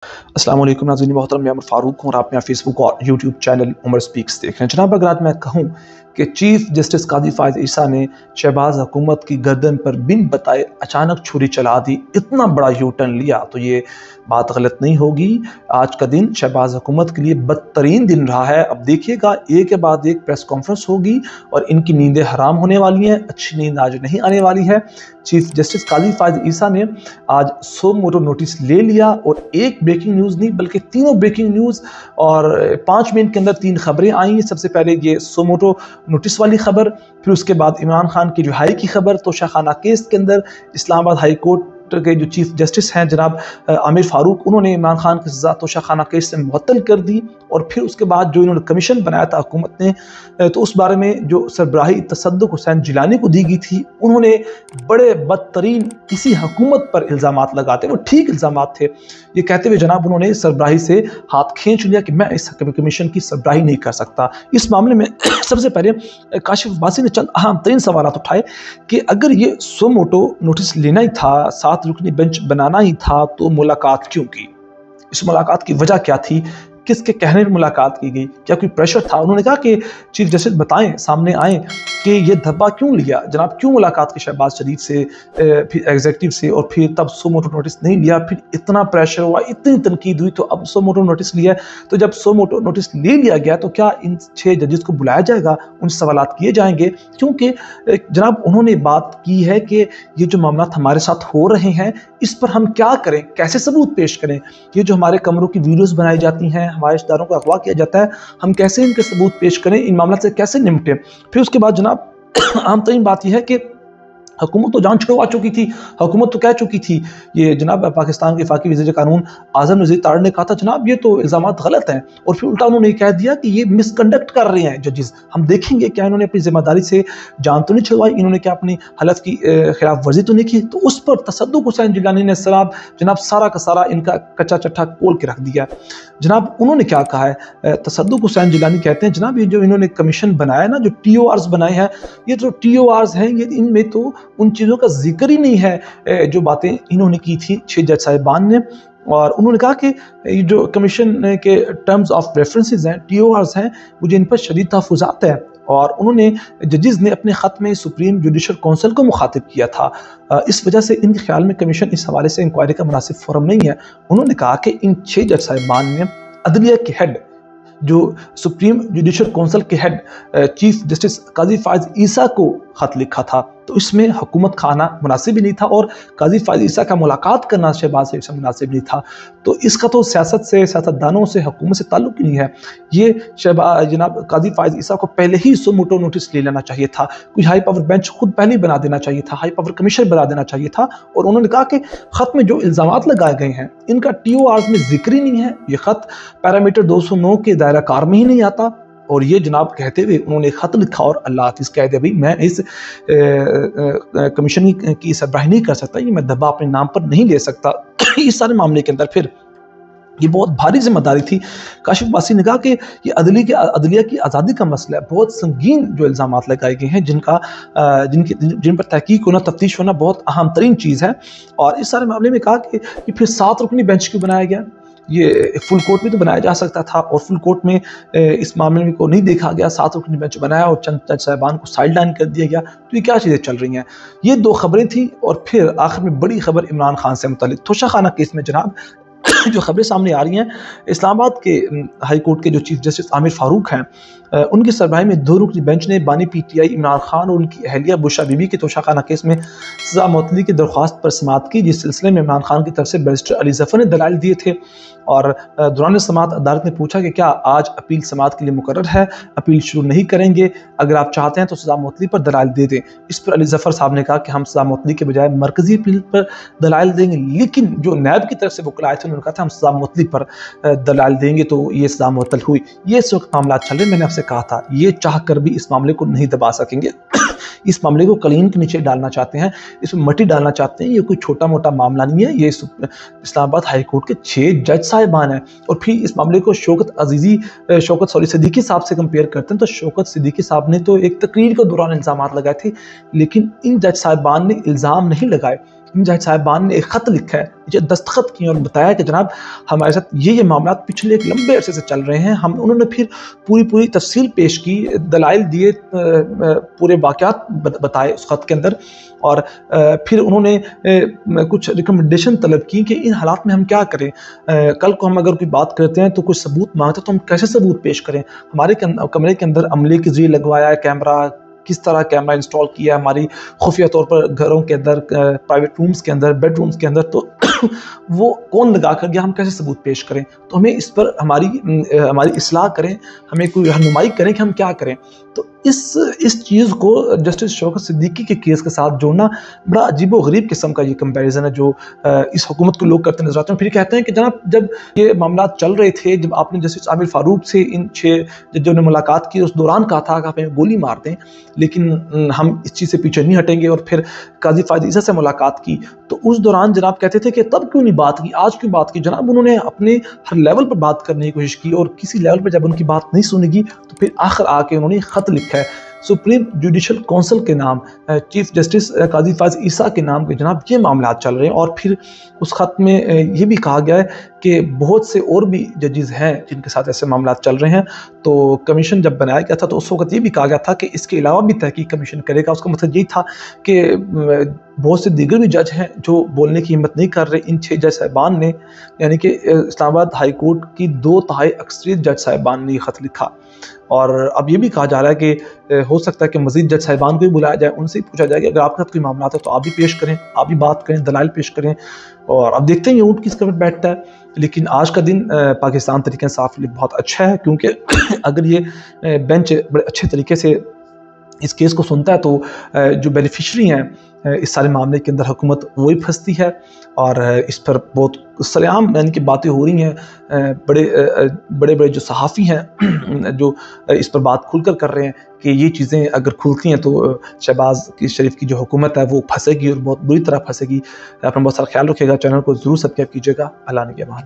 अस्सलाम वालेकुम नाज़रीन मोहतरम, मैं उमर फारूक हूँ और आप मेरा फेसबुक और यूट्यूब चैनल उमर स्पीक्स देख रहे हैं। जनाब, अगर आज मैं कहूँ कि चीफ जस्टिस काजी फ़ाइज़ ईसा ने शहबाज हुकूमत की गर्दन पर बिन बताए अचानक छुरी चला दी, इतना बड़ा यू टर्न लिया, तो ये बात गलत नहीं होगी। आज का दिन शहबाज हुकूमत के लिए बदतरीन दिन रहा है। अब देखिएगा, एक के बाद एक प्रेस कॉन्फ्रेंस होगी और इनकी नींदें हराम होने वाली हैं, अच्छी नींद आज नहीं आने वाली है। चीफ जस्टिस काजी फ़ाइज़ ईसा ने आज सो मोटो नोटिस ले लिया और एक ब्रेकिंग न्यूज़ नहीं बल्कि तीनों ब्रेकिंग न्यूज़ और 5 मिनट के अंदर 3 खबरें आई। सबसे पहले ये सो मोटो नोटिस वाली खबर, फिर उसके बाद इमरान खान की रिहाई की खबर, तोशाखाना केस के अंदर इस्लामाबाद हाई कोर्ट के जो चीफ जस्टिस हैं जनाब आमिर फारूक, उन्होंने इमरान खान की सज़ा तोशाखाना केस से मुअत्तल कर दी। और फिर उसके बाद जो इन्होंने कमीशन बनाया था हुकूमत ने, तो उस बारे में जो सरबराही तसद्दुक़ हुसैन जिलानी को दी गई थी, उन्होंने बड़े बदतरीन इसी हुकूमत पर इल्ज़ामात लगाते, वो ठीक इल्ज़ामात थे, ये कहते हुए जनाब उन्होंने सरबराही से हाथ खींच लिया कि मैं इस कमीशन की सरबराही नहीं कर सकता। इस मामले में सबसे पहले काशिफ अब्बासी ने चंद अहम तरीन सवाल उठाए कि अगर ये सो मोटो नोटिस लेना ही था, 7 रुकनी बेंच बनाना ही था, तो मुलाकात क्यों की? इस मुलाकात की वजह क्या थी? किसके कहने पर मुलाकात की गई? क्या कोई प्रेशर था? उन्होंने कहा कि चीफ जस्टिस बताएं, सामने आएँ कि ये धब्बा क्यों लिया जनाब, क्यों मुलाकात की शहबाज शरीफ से, फिर एग्जीक्यूटिव से, और फिर तब सो मोटो नोटिस नहीं लिया, फिर इतना प्रेशर हुआ, इतनी तनकीद हुई, तो अब सो मोटो नोटिस लिया। तो जब सो मोटो नोटिस ले लिया गया तो क्या इन 6 जजेस को बुलाया जाएगा, उनसे सवालात किए जाएंगे? क्योंकि जनाब उन्होंने बात की है कि ये जो मामला हमारे साथ हो रहे हैं, इस पर हम क्या करें, कैसे सबूत पेश करें? ये जो हमारे कमरों की वीडियोस बनाई जाती हैं, हमारे रिश्तेदारों को अगवा किया जाता है, हम कैसे इनके सबूत पेश करें, इन मामला से कैसे निपटें? फिर उसके बाद जनाब आम तरीन बात यह है कि हुकूमत तो जान छुड़वा चुकी थी, हुकूमत तो कह चुकी थी, ये जनाब पाकिस्तान के वफाकी वज़ीर कानून आज़म नज़ीर तारड़ ने कहा था जनाब ये तो इल्ज़ामात गलत हैं, और फिर उल्टा उन्होंने कह दिया कि ये मिसकंडक्ट कर रहे हैं जजेस। हम देखेंगे क्या इन्होंने अपनी ज़िम्मेदारी से जान तो नहीं छुड़वाई, इन्होंने क्या अपनी हलफ की खिलाफ वर्जी तो नहीं की? तो उस पर तसद्दुक़ हुसैन जिलानी ने जनाब सारा का सारा इनका कच्चा चट्ठा खोल के रख दिया। जनाब उन्होंने क्या कहा है, तसद्दुक़ हुसैन जिलानी कहते हैं जनाब ये जो इन्होंने कमीशन बनाया ना, जो TORs बनाए हैं, ये जो TORs हैं, ये इनमें तो उन चीज़ों का जिक्र ही नहीं है जो बातें इन्होंने की थी 6 जज साहिबान ने। और उन्होंने कहा कि ये जो कमीशन के टर्म्स ऑफ रेफरेंसेस हैं, TORs हैं, मुझे इन पर शदीद तहफ़्फ़ुज़ात है। और उन्होंने जजेस ने अपने ख़त में सुप्रीम जुडिशल काउंसिल को मुखातिब किया था, इस वजह से इनके ख्याल में कमीशन इस हवाले से इंक्वायरी का मुनासिब फोरम नहीं है। उन्होंने कहा कि इन 6 जज साहिबान ने अदलिया के हेड, जो सुप्रीम जुडिशल काउंसिल के हेड चीफ जस्टिस काजी फ़ाइज़ ईसा को ख़त लिखा था, तो इसमें हुकूमत का आना मुनासिब ही नहीं था और काजी फ़ाइज़ ईसा का मुलाकात करना शहबाज शरीफ से मुनासिब नहीं था। तो इसका तो सियासत से, सियासतदानों से, हुकूमत से ताल्लुक़ ही नहीं है। ये जनाब काजी फ़ाइज़ ईसा को पहले ही सो मोटो नोटिस ले लेना चाहिए था, कोई हाई पावर बेंच खुद पहले ही बना देना चाहिए था, हाई पावर कमीशन बना देना चाहिए था। और उन्होंने कहा कि ख़त में जो इल्ज़ामात लगाए गए हैं, इनका TORs में जिक्र ही नहीं है, ये ख़त पैरामीटर 209 के दायरा कार में ही नहीं आता। और ये जनाब कहते हुए उन्होंने ख़त लिखा और अल्लाह हाफ़िज़ कह दिया, भाई मैं इस कमीशन की सरबराही नहीं कर सकता, ये मैं दबा अपने नाम पर नहीं ले सकता। इस सारे मामले के अंदर फिर ये बहुत भारी जिम्मेदारी थी। काशिफ अब्बासी ने कहा कि ये अदलिया की आज़ादी का मसला है, बहुत संगीन जो इल्ज़ामात लगाए गए हैं, जिन पर तहकीक होना, तफ्तीश होना बहुत अहम तरीन चीज़ है। और इस सारे मामले में कहा कि फिर 7 रुकनी बेंच क्यों बनाया गया? ये फुल कोर्ट में तो बनाया जा सकता था, और फुल कोर्ट में इस मामले में को नहीं देखा गया, 7 रुकनी बेंच बनाया और चंद जज साहिबान को साइड लाइन कर दिया गया। तो ये क्या चीज़ें चल रही हैं? ये 2 खबरें थी। और फिर आखिर में बड़ी खबर इमरान खान से मुताल्लिक़ तोशाखाना केस में जनाब जो खबरें सामने आ रही हैं, इस्लामाबाद के हाई कोर्ट के जो चीफ जस्टिस आमिर फारूक हैं, उनकी सरबराही में 2 रुकनी बेंच ने बानी PTI इमरान खान और उनकी अहलिया बुशरा बीबी के तोशाखाना केस में सज़ा मुअत्तली की दरख्वास्त पर समाअत की, जिस सिलसिले में इमरान खान की तरफ से बैरिस्टर अली ज़फ़र ने दलाइल दिए थे। और दौरान समाअत अदालत ने पूछा कि क्या आज अपील समाअत के लिए मुकर्रर है, अपील शुरू नहीं करेंगे, अगर आप चाहते हैं तो सज़ा मुअत्तली पर दलाइल दे दें। इस पर अली ज़फ़र साहब ने कहा कि हम सज़ा मुअत्तली के बजाय मरकज़ी अपील पर दलाइल देंगे, लेकिन जो नैब की तरफ से वकील आए थे उन्होंने कहा था हम सज़ा मुअत्तली पर दलाइल देंगे, तो ये सज़ा मुअत्तल हुई। ये इस वक्त मामला चल रहे, मैंने आपसे कहा था ये चाह कर भी इस मामले को नहीं दबा सकेंगे। इस मामले को कलीन के नीचे डालना चाहते हैं, इसमें मट्टी डालना चाहते हैं। ये कोई छोटा मोटा मामला नहीं है, ये इस्लामाबाद हाई कोर्ट के 6 जज साहिबान हैं। और फिर इस मामले को शौकत सिद्दीकी साहब से कंपेयर करते हैं, तो शौकत सिद्दीकी साहब ने तो एक तकरीर के दौरान इल्ज़ामात लगाए थे, लेकिन इन जज साहिबान ने इल्ज़ाम नहीं लगाए। जज साहिबान ने एक ख़त लिखा है, नीचे दस्तखत किए और बताया कि जनाब हमारे साथ ये मामला पिछले एक लंबे अरसे से चल रहे हैं। उन्होंने फिर पूरी तफसील पेश की, दलाइल दिए, पूरे वाक़यात बताए उस ख़त के अंदर, और फिर उन्होंने कुछ रिकमेंडेशन तलब की कि इन हालात में हम क्या करें। कल को हम अगर कोई बात करते हैं तो कुछ सबूत मांगते हैं तो हम कैसे सबूत पेश करें। हमारे कमरे के अंदर अमले की ज़रिए लगवाया है कैमरा, किस तरह कैमरा इंस्टॉल किया है हमारी खुफिया तौर पर घरों के अंदर, प्राइवेट रूम्स के अंदर, बेडरूम्स के अंदर, तो वो कौन लगा कर गया, हम कैसे सबूत पेश करें। तो हमें इस पर हमारी इस्लाह करें, हमें कोई रहनुमाई करें कि हम क्या करें। तो इस चीज़ को जस्टिस शौकत सिद्दीकी के केस के साथ जोड़ना बड़ा अजीब व गरीब किस्म का ये कंपैरिजन है जो इस हुकूमत को लोग करते नजर आते हैं। फिर कहते हैं कि जनाब जब ये मामला चल रहे थे, जब आपने जस्टिस आमिर फारूक से इन 6 जजों ने मुलाकात की, उस दौरान कहा था कि आप हमें गोली मार दें, लेकिन हम इस चीज़ से पीछे नहीं हटेंगे, और फिर काजी फायद ईसा से मुलाकात की तो उस दौरान जनाब कहते थे कि तब क्यों नहीं बात की, आज क्यों बात की। जनाब उन्होंने अपने हर लेवल पर बात करने की कोशिश की, और किसी लेवल पर जब उनकी बात नहीं सुनेगी तो फिर आखिर आके उन्होंने ख़त लिखा है सुप्रीम जुडिशल काउंसिल के नाम, चीफ जस्टिस काजी फायद ईसा के नाम के, जनाब ये मामला चल रहे हैं। और फिर उस ख़त में ये भी कहा गया है कि बहुत से और भी जजेस हैं जिनके साथ ऐसे मामला चल रहे हैं। तो कमीशन जब बनाया गया था तो उस वक्त ये भी कहा गया था कि इसके अलावा भी तहकीक कमीशन करेगा। उसका मतलब यही था कि बहुत से दीगर भी जज हैं जो बोलने की हिम्मत नहीं कर रहे। इन 6 जज साहिबान ने, यानी कि इस्लामाबाद हाई कोर्ट की 2/3 अक्सरियत जज साहिबान ने ख़त लिखा, और अब ये भी कहा जा रहा है कि हो सकता है कि मज़ीद जज साहिबान को भी बुलाया जाए, उनसे ही पूछा जाए कि अगर आपके साथ कोई मामला है तो आप भी पेश करें, आप भी बात करें, दलाइल पेश करें। और अब देखते हैं ये ऊँट किस कमर बैठता है। लेकिन आज का दिन पाकिस्तान तरीके इंसाफ के लिए बहुत अच्छा है, क्योंकि अगर ये बेंच बड़े अच्छे तरीके से इस केस को सुनता है तो जो बेनिफिशरी हैं इस सारे मामले के अंदर हुकूमत वही फंसती है, और इस पर बहुत सरेआम यानी कि बातें हो रही हैं। बड़े जो सहाफ़ी हैं जो इस पर बात खुलकर कर रहे हैं कि ये चीज़ें अगर खुलती हैं तो शहबाज शरीफ की जो हुकूमत है वो फंसेगी, और बहुत बुरी तरह फंसेगी। अपना बहुत सारा ख्याल रखिएगा, चैनल को ज़रूर सब्सक्राइब कीजिएगा। अल्लाह ने के अमान।